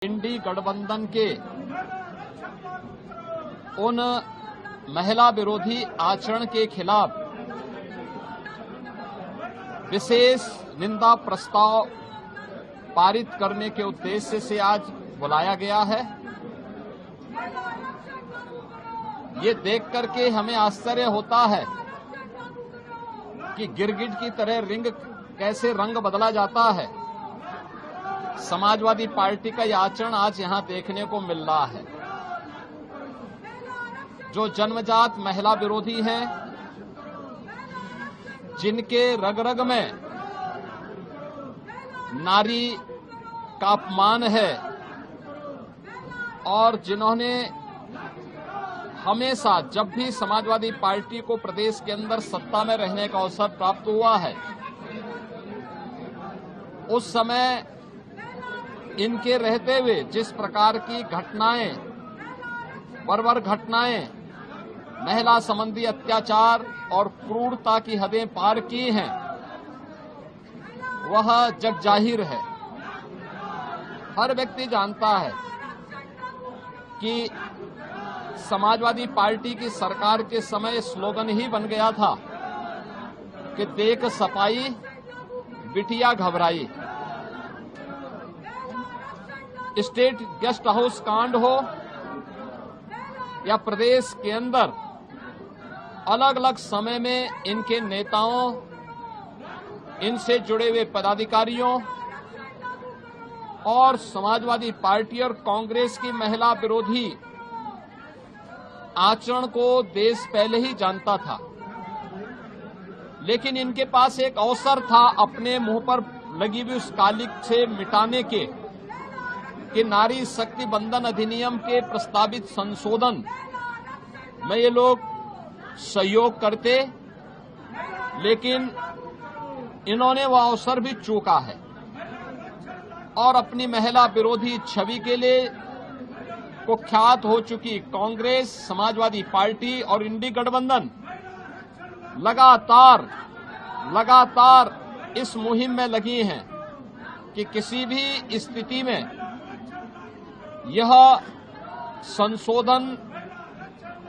इंडी गठबंधन के उन महिला विरोधी आचरण के खिलाफ विशेष निंदा प्रस्ताव पारित करने के उद्देश्य से आज बुलाया गया है। ये देख करके हमें आश्चर्य होता है कि गिरगिट की तरह कैसे रंग बदला जाता है। समाजवादी पार्टी का यह आचरण आज यहां देखने को मिल रहा है। जो जन्मजात महिला विरोधी हैं, जिनके रग रग में नारी का अपमान है और जिन्होंने हमेशा जब भी समाजवादी पार्टी को प्रदेश के अंदर सत्ता में रहने का अवसर प्राप्त हुआ है, उस समय इनके रहते हुए जिस प्रकार की घटनाएं, बर्बर घटनाएं, महिला संबंधी अत्याचार और क्रूरता की हदें पार की हैं, वह जग जाहिर है। हर व्यक्ति जानता है कि समाजवादी पार्टी की सरकार के समय स्लोगन ही बन गया था कि देख सफाई बिटिया घबराई। स्टेट गेस्ट हाउस कांड हो या प्रदेश के अंदर अलग अलग समय में इनके नेताओं, इनसे जुड़े हुए पदाधिकारियों और समाजवादी पार्टी और कांग्रेस की महिला विरोधी आचरण को देश पहले ही जानता था, लेकिन इनके पास एक अवसर था अपने मुंह पर लगी हुई उस कालिक से मिटाने के कि नारी शक्ति बंधन अधिनियम के प्रस्तावित संशोधन में ये लोग सहयोग करते, लेकिन इन्होंने वह अवसर भी चूका है और अपनी महिला विरोधी छवि के लिए कुख्यात हो चुकी कांग्रेस, समाजवादी पार्टी और इंडी गठबंधन लगातार इस मुहिम में लगी हैं कि किसी भी स्थिति में यह संशोधन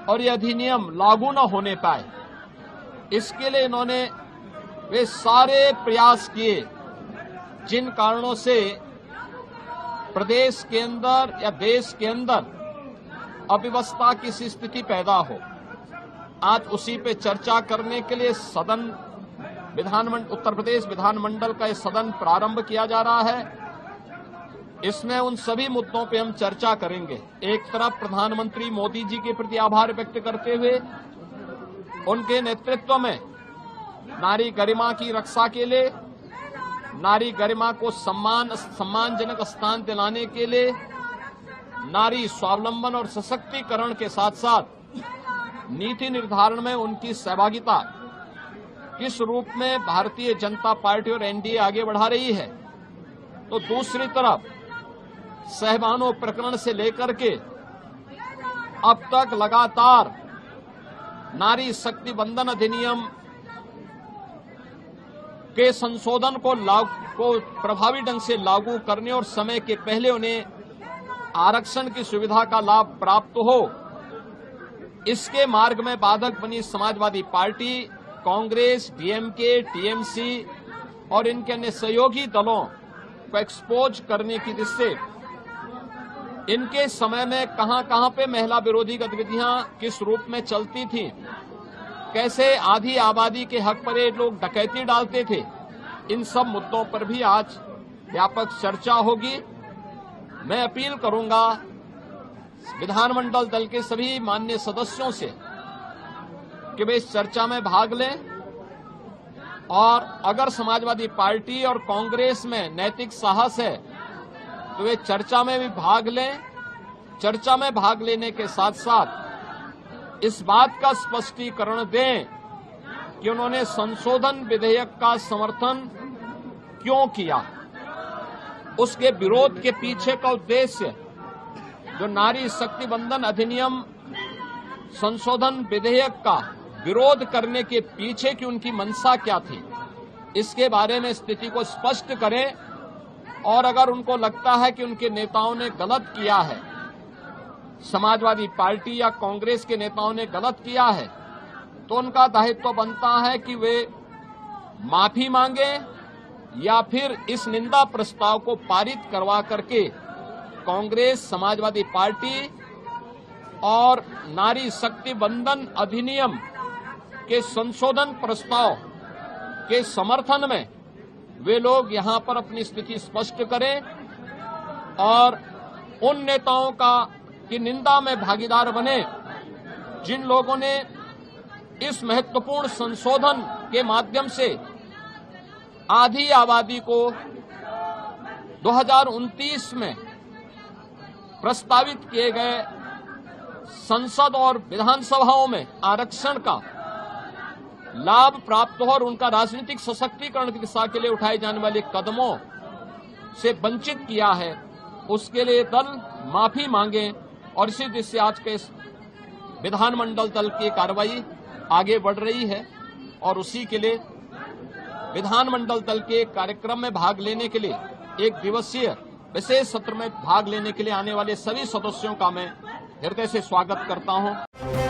और यह अधिनियम लागू न होने पाए। इसके लिए इन्होंने वे सारे प्रयास किए जिन कारणों से प्रदेश के अंदर या देश के अंदर अव्यवस्था की स्थिति पैदा हो। आज उसी पे चर्चा करने के लिए उत्तर प्रदेश विधानमंडल का यह सदन प्रारंभ किया जा रहा है। इसमें उन सभी मुद्दों पे हम चर्चा करेंगे। एक तरफ प्रधानमंत्री मोदी जी के प्रति आभार व्यक्त करते हुए उनके नेतृत्व में नारी गरिमा की रक्षा के लिए, नारी गरिमा को सम्मानजनक स्थान दिलाने के लिए, नारी स्वावलंबन और सशक्तिकरण के साथ साथ नीति निर्धारण में उनकी सहभागिता किस रूप में भारतीय जनता पार्टी और एनडीए आगे बढ़ा रही है, तो दूसरी तरफ सहबानो प्रकरण से लेकर के अब तक लगातार नारी शक्ति बंधन अधिनियम के संशोधन को प्रभावी ढंग से लागू करने और समय के पहले उन्हें आरक्षण की सुविधा का लाभ प्राप्त हो, इसके मार्ग में बाधक बनी Samajwadi party, Congress, DMK, TMC और इनके अन्य सहयोगी दलों को एक्सपोज करने की दृष्टि से इनके समय में कहां पे महिला विरोधी गतिविधियां किस रूप में चलती थी, कैसे आधी आबादी के हक पर ये लोग डकैती डालते थे, इन सब मुद्दों पर भी आज व्यापक चर्चा होगी। मैं अपील करूंगा विधानमंडल दल के सभी माननीय सदस्यों से कि वे इस चर्चा में भाग लें और अगर समाजवादी पार्टी और कांग्रेस में नैतिक साहस है तो वे चर्चा में भी भाग लें। चर्चा में भाग लेने के साथ साथ इस बात का स्पष्टीकरण दें कि उन्होंने संशोधन विधेयक का समर्थन क्यों किया, उसके विरोध के पीछे का उद्देश्य, जो नारी शक्ति बंधन अधिनियम संशोधन विधेयक का विरोध करने के पीछे की उनकी मंशा क्या थी, इसके बारे में स्थिति को स्पष्ट करें और अगर उनको लगता है कि उनके नेताओं ने गलत किया है, समाजवादी पार्टी या कांग्रेस के नेताओं ने गलत किया है, तो उनका दायित्व बनता है कि वे माफी मांगे या फिर इस निंदा प्रस्ताव को पारित करवा करके कांग्रेस, समाजवादी पार्टी और नारी शक्ति बंधन अधिनियम के संशोधन प्रस्ताव के समर्थन में वे लोग यहां पर अपनी स्थिति स्पष्ट करें और उन नेताओं की निंदा में भागीदार बने जिन लोगों ने इस महत्वपूर्ण संशोधन के माध्यम से आधी आबादी को 2029 में प्रस्तावित किए गए संसद और विधानसभाओं में आरक्षण का लाभ प्राप्त हो और उनका राजनीतिक सशक्तिकरण की दिशा के लिए उठाए जाने वाले कदमों से वंचित किया है, उसके लिए दल माफी मांगे और इसी दिशा से आज के विधानमंडल दल की कार्रवाई आगे बढ़ रही है। और उसी के लिए विधानमंडल दल के कार्यक्रम में भाग लेने के लिए एक दिवसीय विशेष सत्र में भाग लेने के लिए आने वाले सभी सदस्यों का मैं हृदय से स्वागत करता हूं।